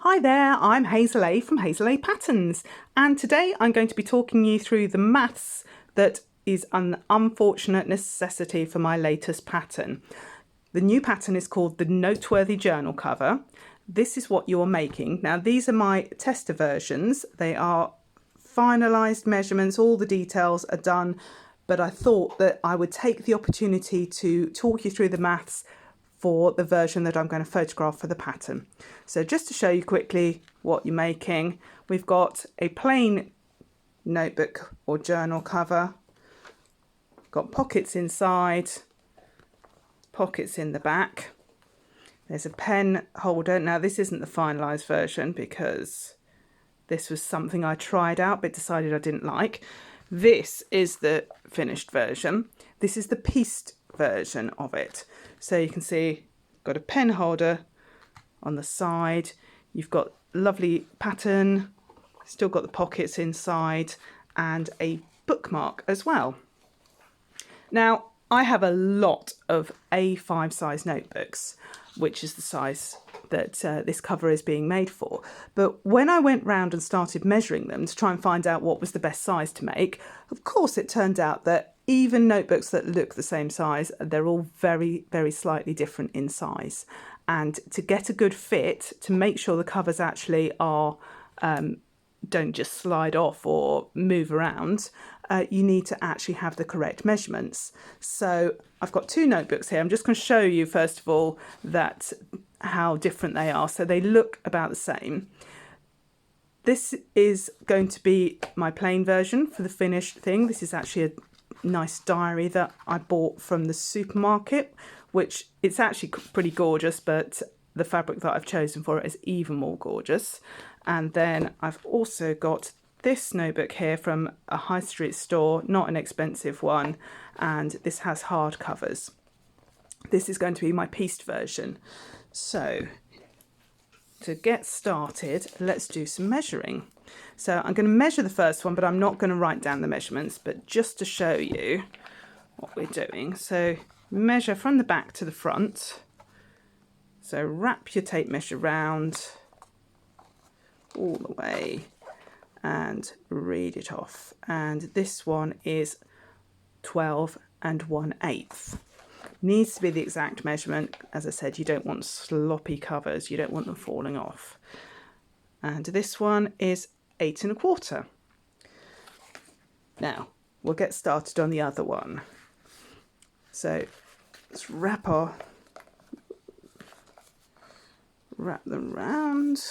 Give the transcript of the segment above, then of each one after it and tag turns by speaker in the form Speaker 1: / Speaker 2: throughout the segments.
Speaker 1: Hi there, I'm Hazel A from Hazel A Patterns, and today I'm going to be talking you through the maths that is an unfortunate necessity for my latest pattern. The new pattern is called the Noteworthy Journal cover. This is what you're making. Now these are my tester versions. They are finalised measurements, all the details are done, but I thought that I would take the opportunity to talk you through the maths for the version that I'm going to photograph for the pattern. So just to show you quickly what you're making, we've got a plain notebook or journal cover, got pockets inside, pockets in the back. There's a pen holder. Now this isn't the finalised version because this was something I tried out but decided I didn't like. This is the finished version. This is the pieced version of it. So you can see got a pen holder on the side, you've got lovely pattern, still got the pockets inside and a bookmark as well. Now I have a lot of A5 size notebooks, which is the size that this cover is being made for. But when I went round and started measuring them to try and find out what was the best size to make, of course it turned out that even notebooks that look the same size, they're all very, very slightly different in size. And to get a good fit, to make sure the covers actually are don't just slide off or move around, you need to actually have the correct measurements. So I've got two notebooks here. I'm just going to show you first of all that how different they are. So they look about the same. This is going to be my plain version for the finished thing. This is actually a nice diary that I bought from the supermarket, which it's actually pretty gorgeous, but the fabric that I've chosen for it is even more gorgeous. And then I've also got this notebook here from a high street store, not an expensive one, and this has hard covers. This is going to be my pieced version. So to get started, let's do some measuring. So I'm going to measure the first one, but I'm not going to write down the measurements, but just to show you what we're doing. So measure from the back to the front. So wrap your tape measure round all the way and read it off. And this one is 12 1/8. Needs to be the exact measurement. As I said, you don't want sloppy covers, you don't want them falling off. And this one is 8 1/4. Now we'll get started on the other one. So let's wrap them round.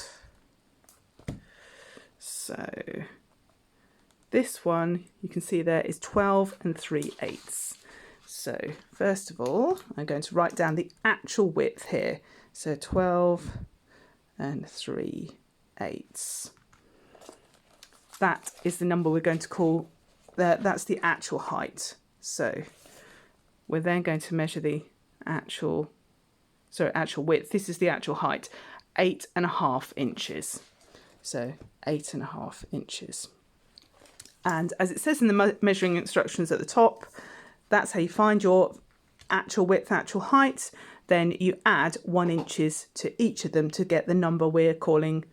Speaker 1: So this one you can see there is 12 3/8. So first of all, I'm going to write down the actual width here. So 12 3/8. That is the number we're going to call, that's the actual height. So we're then going to measure the actual width. This is the actual height, 8.5 inches. So 8.5 inches. And as it says in the measuring instructions at the top, that's how you find your actual width, actual height. Then you add 1 inches to each of them to get the number we're calling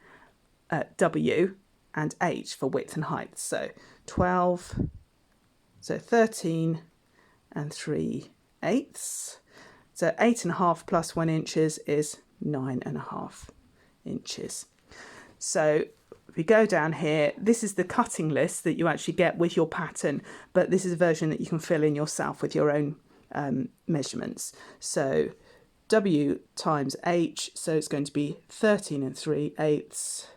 Speaker 1: W and H for width and height. So 12, so 13 3/8. So 8.5 plus 1 inches is 9.5 inches. So if we go down here, this is the cutting list that you actually get with your pattern, but this is a version that you can fill in yourself with your own measurements. So W times H, so it's going to be 13 3/8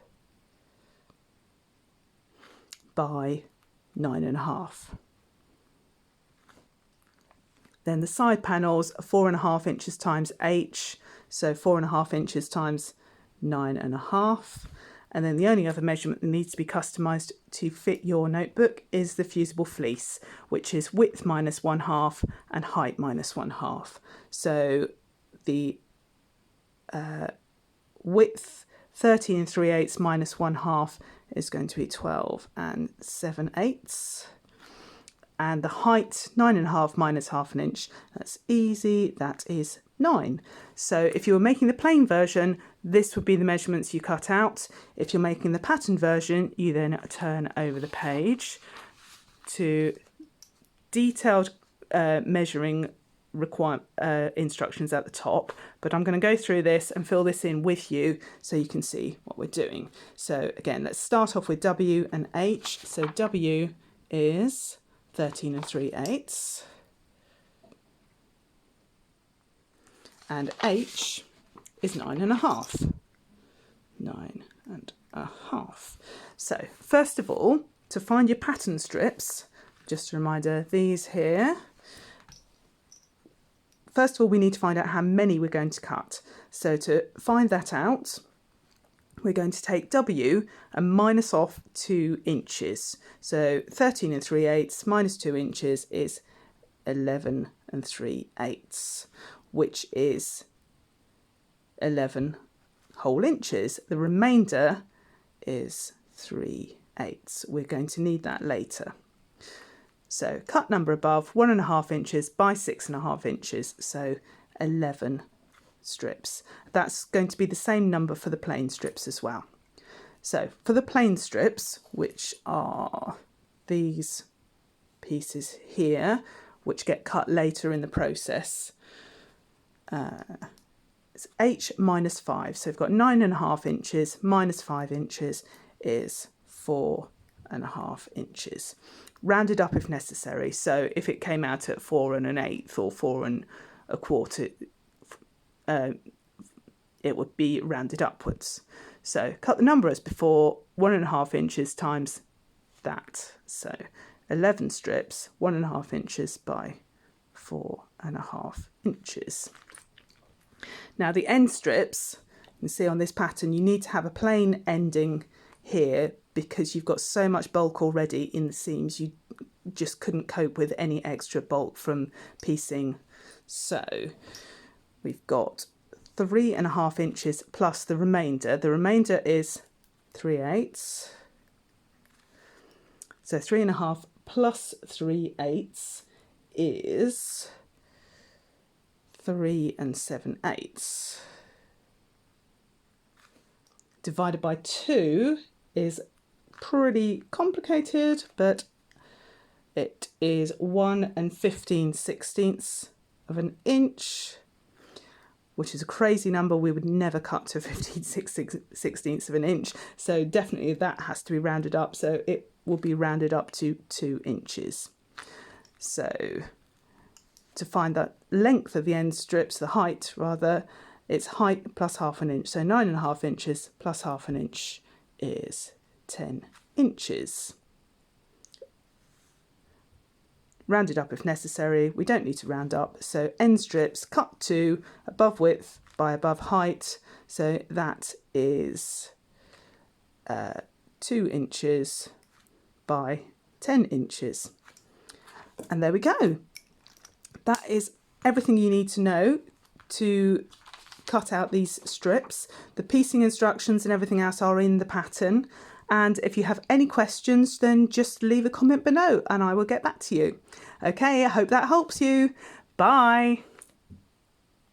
Speaker 1: by 9.5. Then the side panels are 4.5 inches times H, so 4.5 inches times 9.5. And then the only other measurement that needs to be customised to fit your notebook is the fusible fleece, which is width minus 1/2 and height minus 1/2. So the width 13 3/8 minus 1/2 is going to be 12 7/8. And the height, 9.5 minus 1/2 inch, that's easy, that is 9. So if you were making the plain version, This would be the measurements you cut out. If you're making the pattern version, you then turn over the page to detailed measuring instructions at the top, but I'm going to go through this and fill this in with you so you can see what we're doing. So again, let's start off with W and H. So W is 13 3/8 and H is 9.5. 9.5. So first of all, to find your pattern strips, just a reminder, these here. First of all, we need to find out how many we're going to cut. So to find that out, we're going to take W and minus off 2 inches. So 13 3/8 minus 2 inches is 11 3/8, which is 11 whole inches. The remainder is 3/8. We're going to need that later. So cut number above, 1.5 inches by 6.5 inches, so 11 strips. That's going to be the same number for the plain strips as well. So for the plain strips, which are these pieces here, which get cut later in the process, it's H minus 5. So we've got 9.5 inches minus 5 inches is 4.5 inches. Rounded up if necessary. So if it came out at 4 1/8 or 4 1/4, it would be rounded upwards. So cut the number as before, 1.5 inches times that. So 11 strips, 1.5 inches by 4.5 inches. Now the end strips, you can see on this pattern, you need to have a plain ending here because you've got so much bulk already in the seams, you just couldn't cope with any extra bulk from piecing. So we've got 3.5 inches plus the remainder. The remainder is 3/8. So 3.5 plus 3/8 is 3 7/8. Divided by 2 is pretty complicated, but it is 1 15/16 of an inch, which is a crazy number. We would never cut to 15/16 of an inch. So definitely that has to be rounded up. So it will be rounded up to 2 inches. So to find the length of the end strips, the height rather, it's height plus 1/2 inch. So 9.5 inches plus 1/2 inch is 10 inches. Rounded up if necessary. We don't need to round up. So end strips cut to above width by above height. So that is 2 inches by 10 inches. And there we go. That is everything you need to know to cut out these strips. The piecing instructions and everything else are in the pattern. And if you have any questions, then just leave a comment below and I will get back to you. Okay, I hope that helps you. Bye.